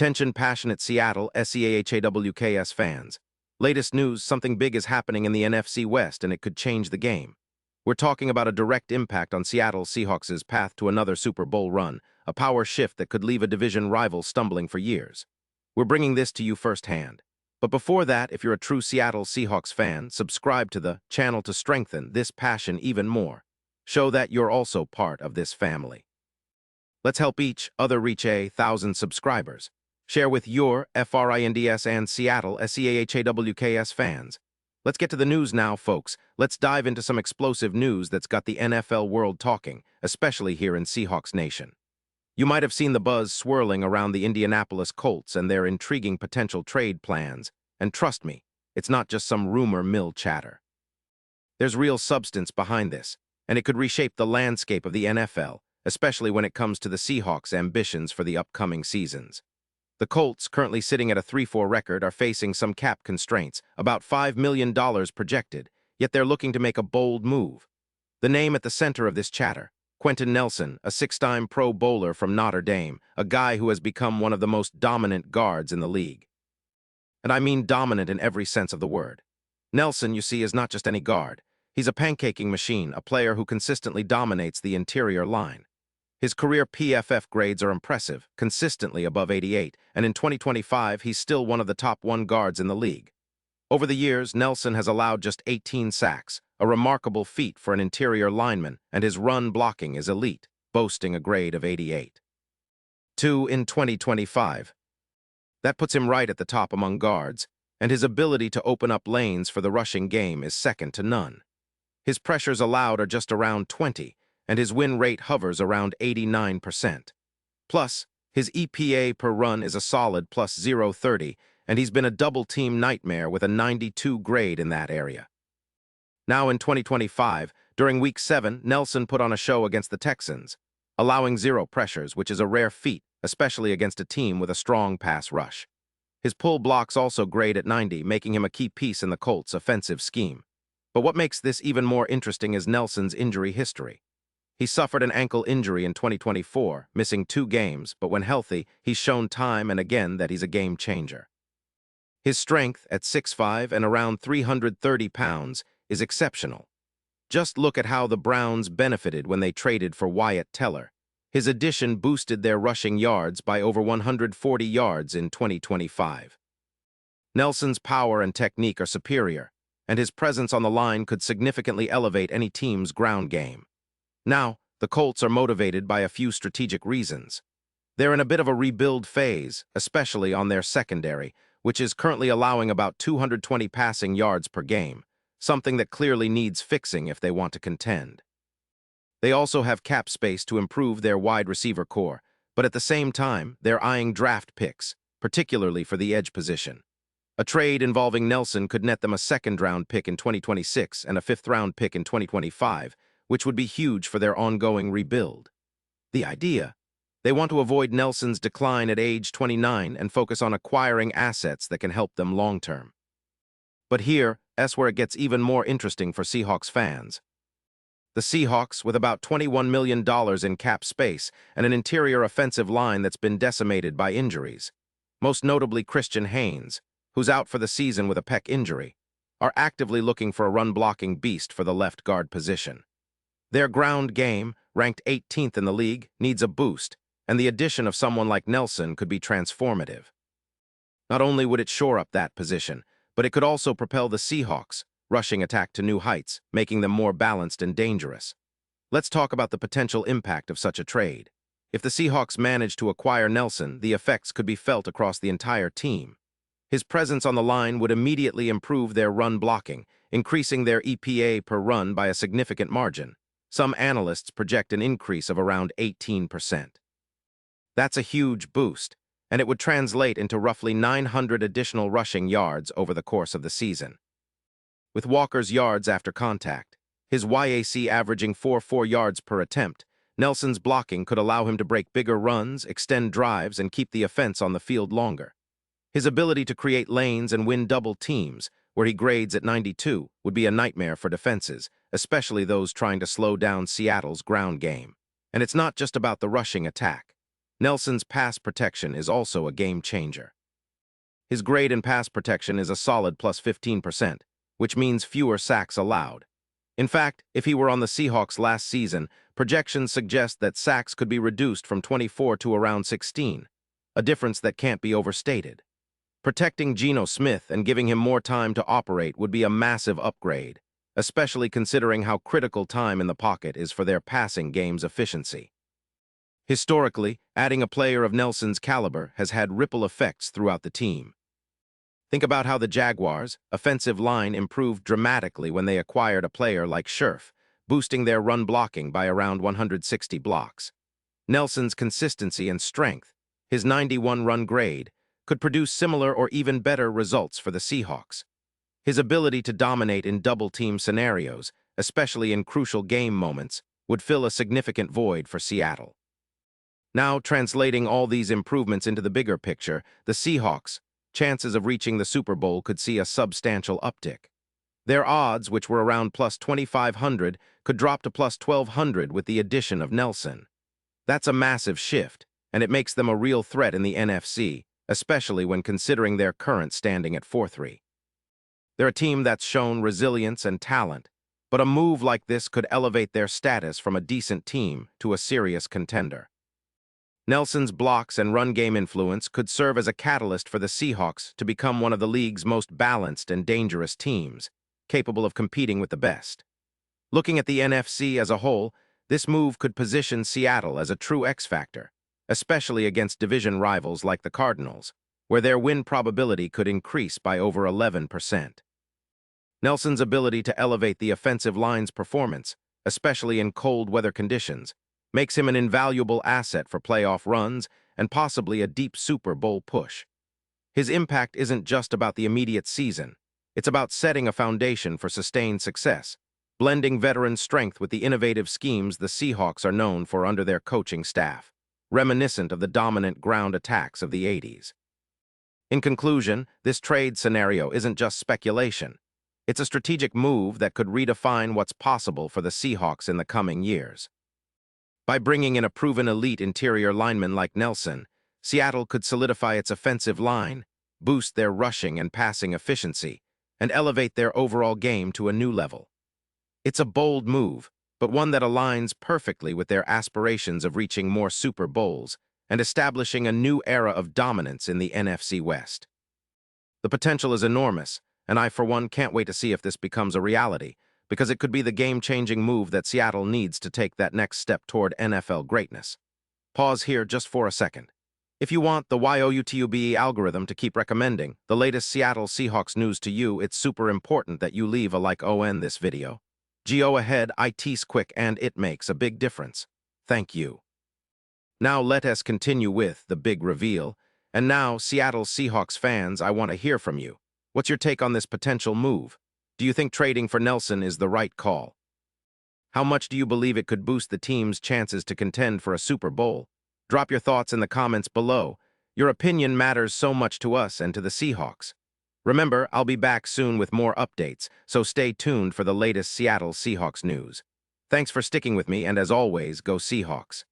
Attention passionate Seattle Seahawks fans. Latest news, something big is happening in the NFC West and it could change the game. We're talking about a direct impact on Seattle Seahawks' path to another Super Bowl run, a power shift that could leave a division rival stumbling for years. We're bringing this to you firsthand. But before that, if you're a true Seattle Seahawks fan, subscribe to the channel to strengthen this passion even more. Show that you're also part of this family. Let's help each other reach 1,000 subscribers. Share with your FRINDS and Seattle SEAHAWKS fans. Let's get to the news now, folks. Let's dive into some explosive news that's got the NFL world talking, especially here in Seahawks Nation. You might have seen the buzz swirling around the Indianapolis Colts and their intriguing potential trade plans, and trust me, it's not just some rumor mill chatter. There's real substance behind this, and it could reshape the landscape of the NFL, especially when it comes to the Seahawks' ambitions for the upcoming seasons. The Colts, currently sitting at a 3-4 record, are facing some cap constraints, about $5 million projected, yet they're looking to make a bold move. The name at the center of this chatter, Quenton Nelson, a 6-time Pro Bowler from Notre Dame, a guy who has become one of the most dominant guards in the league. And I mean dominant in every sense of the word. Nelson, you see, is not just any guard. He's a pancaking machine, a player who consistently dominates the interior line. His career PFF grades are impressive, consistently above 88, and in 2025, he's still one of the top 1 guards in the league. Over the years, Nelson has allowed just 18 sacks, a remarkable feat for an interior lineman, and his run blocking is elite, boasting a grade of 88. 2 in 2025. That puts him right at the top among guards, and his ability to open up lanes for the rushing game is second to none. His pressures allowed are just around 20, and his win rate hovers around 89%. Plus, his EPA per run is a solid plus 0.30, and he's been a double-team nightmare with a 92 grade in that area. Now in 2025, during Week 7, Nelson put on a show against the Texans, allowing 0 pressures, which is a rare feat, especially against a team with a strong pass rush. His pull blocks also grade at 90, making him a key piece in the Colts' offensive scheme. But what makes this even more interesting is Nelson's injury history. He suffered an ankle injury in 2024, missing 2 games, but when healthy, he's shown time and again that he's a game changer. His strength, at 6'5" and around 330 pounds, is exceptional. Just look at how the Browns benefited when they traded for Wyatt Teller. His addition boosted their rushing yards by over 140 yards in 2025. Nelson's power and technique are superior, and his presence on the line could significantly elevate any team's ground game. Now, the Colts are motivated by a few strategic reasons. They're in a bit of a rebuild phase, especially on their secondary, which is currently allowing about 220 passing yards per game, something that clearly needs fixing if they want to contend. They also have cap space to improve their wide receiver core, but at the same time, they're eyeing draft picks, particularly for the edge position. A trade involving Nelson could net them a 2nd-round pick in 2026 and a 5th-round pick in 2025, which would be huge for their ongoing rebuild. The idea? They want to avoid Nelson's decline at age 29 and focus on acquiring assets that can help them long-term. But here's where it gets even more interesting for Seahawks fans. The Seahawks, with about $21 million in cap space and an interior offensive line that's been decimated by injuries, most notably Christian Haynes, who's out for the season with a pec injury, are actively looking for a run-blocking beast for the left guard position. Their ground game, ranked 18th in the league, needs a boost, and the addition of someone like Nelson could be transformative. Not only would it shore up that position, but it could also propel the Seahawks' rushing attack to new heights, making them more balanced and dangerous. Let's talk about the potential impact of such a trade. If the Seahawks manage to acquire Nelson, the effects could be felt across the entire team. His presence on the line would immediately improve their run blocking, increasing their EPA per run by a significant margin. Some analysts project an increase of around 18%. That's a huge boost, and it would translate into roughly 900 additional rushing yards over the course of the season. With Walker's yards after contact, his YAC averaging 4.4 yards per attempt, Nelson's blocking could allow him to break bigger runs, extend drives, and keep the offense on the field longer. His ability to create lanes and win double teams, where he grades at 92, would be a nightmare for defenses, especially those trying to slow down Seattle's ground game. And it's not just about the rushing attack. Nelson's pass protection is also a game changer. His grade in pass protection is a solid plus 15%, which means fewer sacks allowed. In fact, if he were on the Seahawks last season, projections suggest that sacks could be reduced from 24 to around 16, a difference that can't be overstated. Protecting Geno Smith and giving him more time to operate would be a massive upgrade, especially considering how critical time in the pocket is for their passing game's efficiency. Historically, adding a player of Nelson's caliber has had ripple effects throughout the team. Think about how the Jaguars' offensive line improved dramatically when they acquired a player like Scherf, boosting their run blocking by around 160 blocks. Nelson's consistency and strength, his 91 run grade, could produce similar or even better results for the Seahawks. His ability to dominate in double-team scenarios, especially in crucial game moments, would fill a significant void for Seattle. Now, translating all these improvements into the bigger picture, the Seahawks' chances of reaching the Super Bowl could see a substantial uptick. Their odds, which were around plus 2,500, could drop to plus 1,200 with the addition of Nelson. That's a massive shift, and it makes them a real threat in the NFC, especially when considering their current standing at 4-3. They're a team that's shown resilience and talent, but a move like this could elevate their status from a decent team to a serious contender. Nelson's blocks and run game influence could serve as a catalyst for the Seahawks to become one of the league's most balanced and dangerous teams, capable of competing with the best. Looking at the NFC as a whole, this move could position Seattle as a true X-factor, especially against division rivals like the Cardinals, where their win probability could increase by over 11%. Nelson's ability to elevate the offensive line's performance, especially in cold weather conditions, makes him an invaluable asset for playoff runs and possibly a deep Super Bowl push. His impact isn't just about the immediate season. It's about setting a foundation for sustained success, blending veteran strength with the innovative schemes the Seahawks are known for under their coaching staff, reminiscent of the dominant ground attacks of the 80s. In conclusion, this trade scenario isn't just speculation. It's a strategic move that could redefine what's possible for the Seahawks in the coming years. By bringing in a proven elite interior lineman like Nelson, Seattle could solidify its offensive line, boost their rushing and passing efficiency, and elevate their overall game to a new level. It's a bold move, but one that aligns perfectly with their aspirations of reaching more Super Bowls and establishing a new era of dominance in the NFC West. The potential is enormous, and I, for one, can't wait to see if this becomes a reality, because it could be the game-changing move that Seattle needs to take that next step toward NFL greatness. Pause here just for a second. If you want the YouTube algorithm to keep recommending the latest Seattle Seahawks news to you, it's super important that you leave a like on this video. Go ahead, it's quick and it makes a big difference. Thank you. Now let us continue with the big reveal. And now, Seattle Seahawks fans, I want to hear from you. What's your take on this potential move? Do you think trading for Nelson is the right call? How much do you believe it could boost the team's chances to contend for a Super Bowl? Drop your thoughts in the comments below. Your opinion matters so much to us and to the Seahawks. Remember, I'll be back soon with more updates, so stay tuned for the latest Seattle Seahawks news. Thanks for sticking with me, and as always, go Seahawks.